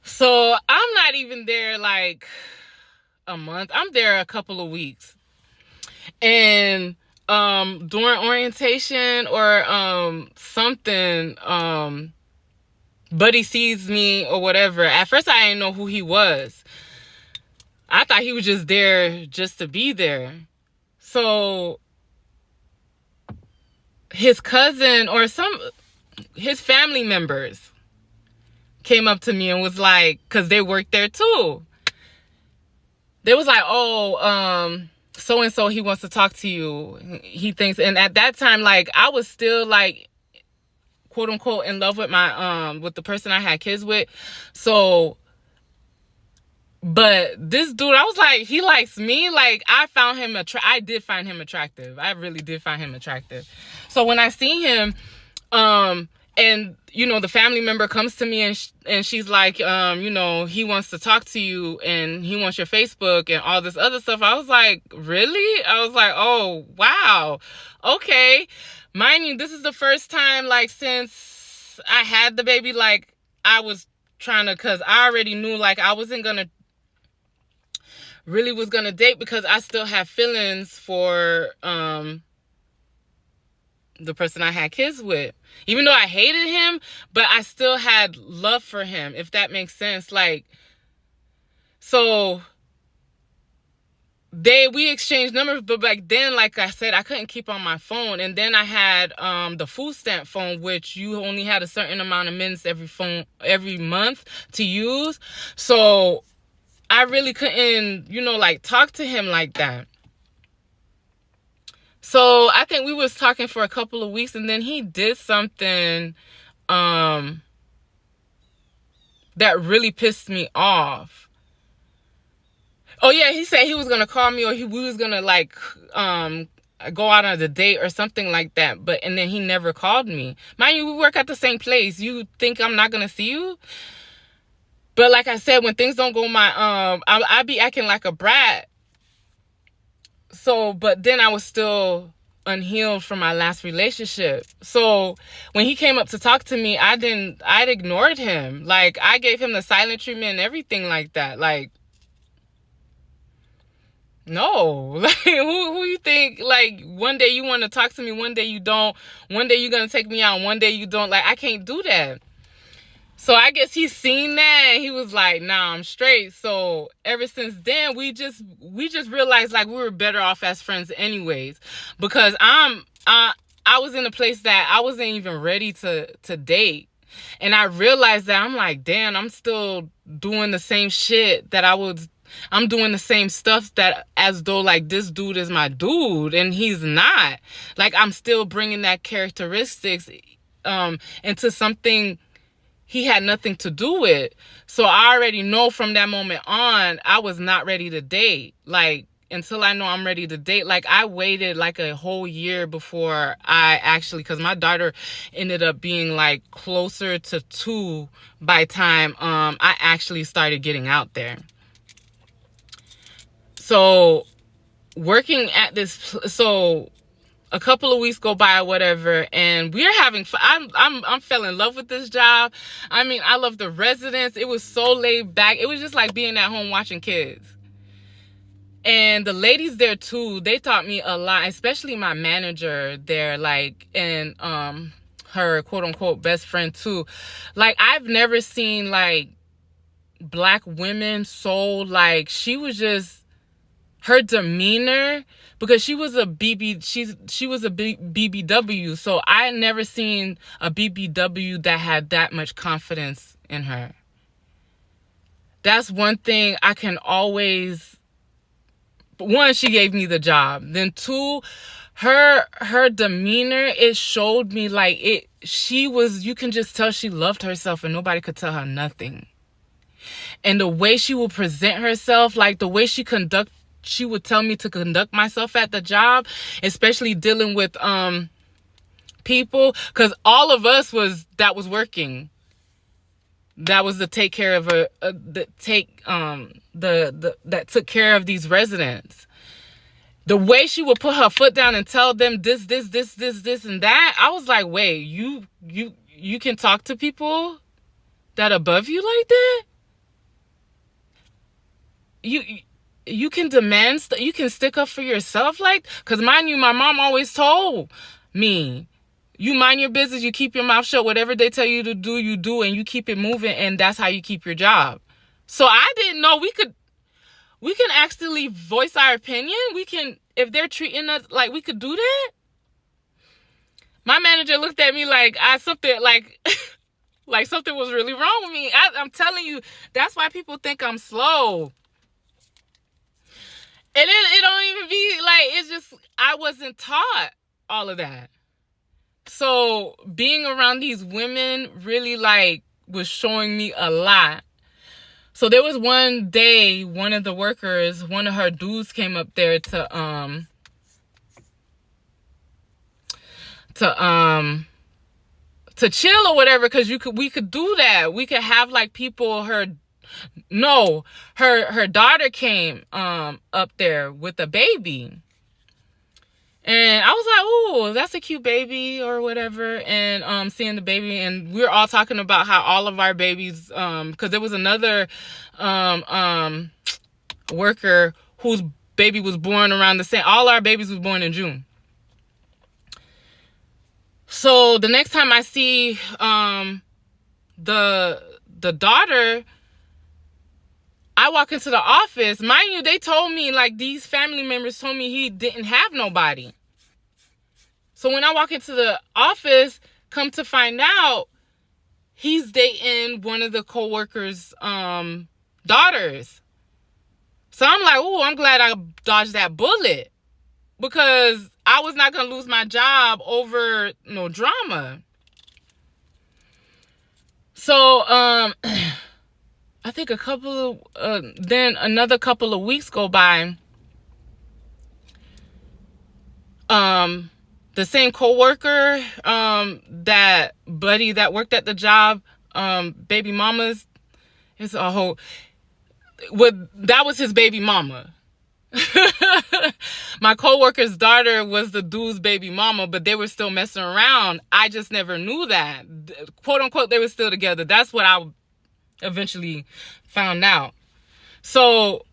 So I'm not even there like a month. I'm there a couple of weeks. And during orientation or something, Buddy sees me or whatever. At first I didn't know who he was. I thought he was just there just to be there. So his cousin or his family members came up to me and was like, because they worked there too. They was like, oh, so and so, he wants to talk to you. He thinks, and at that time, like I was still like, quote unquote, in love with my with the person I had kids with. So, but this dude, I was like, he likes me. Like I did find him attractive. I really did find him attractive. So when I see him, and the family member comes to me and she's like, he wants to talk to you and he wants your Facebook and all this other stuff. I was like, really? I was like, oh wow, okay. Mind you, this is the first time like since I had the baby, like I was trying to, because I already knew like I wasn't gonna date because I still have feelings for the person I had kids with. Even though I hated him, but I still had love for him, if that makes sense. Like, so we exchanged numbers, but back then, like I said, I couldn't keep on my phone. And then I had the food stamp phone, which you only had a certain amount of minutes every month to use. So I really couldn't, like talk to him like that. So I think we was talking for a couple of weeks, and then he did something that really pissed me off. Oh yeah, he said he was gonna call me, or we was gonna like go out on a date or something like that. And then he never called me. Mind you, we work at the same place. You think I'm not gonna see you? But like I said, when things don't go I be acting like a brat. So, but then I was still unhealed from my last relationship. So when he came up to talk to me, I'd ignored him. Like I gave him the silent treatment and everything like that. Like, no, like who you think, like one day you want to talk to me, one day you don't, one day you're going to take me out, one day you don't. Like, I can't do that. So I guess he's seen that and he was like, nah, I'm straight. So ever since then, we just realized like we were better off as friends anyways, because I was in a place that I wasn't even ready to date. And I realized that I'm like, damn, I'm still doing the same shit that I'm doing the same stuff that as though like this dude is my dude and he's not. Like I'm still bringing that characteristics into something he had nothing to do with. So I already know from that moment on, I was not ready to date. Like, until I know I'm ready to date. Like, I waited like a whole year before I actually, because my daughter ended up being like closer to 2 by time I actually started getting out there. So working at this, so a couple of weeks go by or whatever, and we're having fun. I'm fell in love with this job. I mean, I love the residents. It was so laid back. It was just like being at home watching kids. And the ladies there too, they taught me a lot, especially my manager there, like, and her quote unquote best friend too. Like, I've never seen like black women so like, she was just, her demeanor, because she was a BBW, so I had never seen a BBW that had that much confidence in her. That's one thing I can always, one, she gave me the job. Then two, her demeanor, it showed me like you can just tell she loved herself and nobody could tell her nothing. And the way she would present herself, like the way she would tell me to conduct myself at the job, especially dealing with people, because all of us that was working. That was to take care of that took care of these residents. The way she would put her foot down and tell them this and that, I was like, wait, you can talk to people that above you like that? you can demand you can stick up for yourself, like, because mind you, my mom always told me, you mind your business, you keep your mouth shut, whatever they tell you to do, you do, and you keep it moving, and that's how you keep your job. So I didn't know we can actually voice our opinion. We can, if they're treating us like, we could do that. My manager looked at me like something like like something was really wrong with me. I'm telling you, that's why people think I'm slow. And it don't even be like, it's just, I wasn't taught all of that. So being around these women really like was showing me a lot. So there was one day, one of the workers, one of her dudes came up there to chill or whatever, because we could do that. We could have like people, her daughter came up there with a baby. And I was like, "Oh, that's a cute baby," or whatever. And seeing the baby, and we were all talking about how all of our babies, because there was another worker whose baby was born around the same. All our babies was born in June. So the next time I see the daughter, I walk into the office. Mind you, they told me, like, these family members told me he didn't have nobody. So when I walk into the office, come to find out, he's dating one of the co-workers' daughters. So I'm like, oh, I'm glad I dodged that bullet, because I was not going to lose my job over no drama. So, I think then another couple of weeks go by. The same coworker, that buddy that worked at the job, baby mamas, that was his baby mama. My coworker's daughter was the dude's baby mama, but they were still messing around. I just never knew that. Quote unquote, they were still together. That's what I eventually found out. So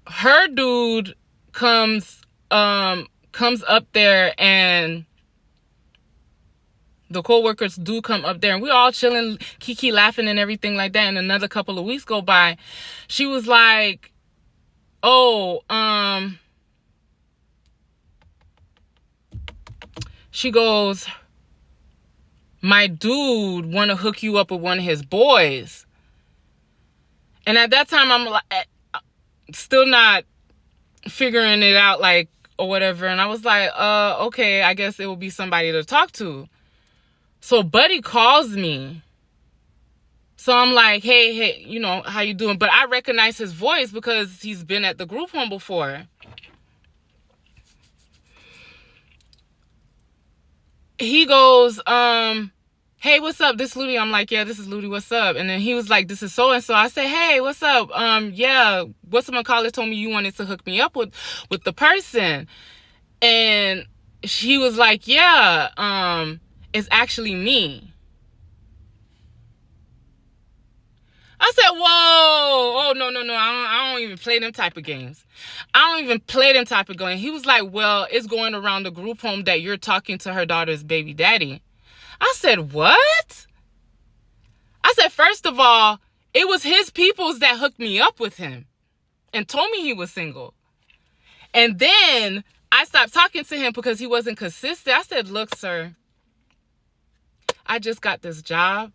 her dude comes up there, and the co-workers do come up there, and we're all chilling, kiki laughing and everything like that. And another couple of weeks go by. She was like, oh, she goes, my dude want to hook you up with one of his boys. And at that time, I'm like, still not figuring it out, like, or whatever. And I was like, okay, I guess it will be somebody to talk to. So buddy calls me. So I'm like, hey, you know, how you doing? But I recognize his voice because he's been at the group home before. He goes, hey, what's up? This is Ludi. I'm like, yeah, this is Ludi. What's up? And then he was like, this is so-and-so. I said, hey, what's up? Yeah, whatchamacallit told me you wanted to hook me up with the person. And she was like, yeah, it's actually me. I said, whoa, oh, no, I don't even play them type of games. He was like, well, it's going around the group home that you're talking to her daughter's baby daddy. I said, what? I said, first of all, it was his peoples that hooked me up with him and told me he was single. And then I stopped talking to him because he wasn't consistent. I said, look, sir, I just got this job.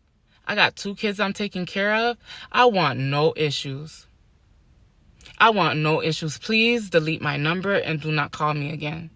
I got 2 kids I'm taking care of. I want no issues. Please delete my number and do not call me again.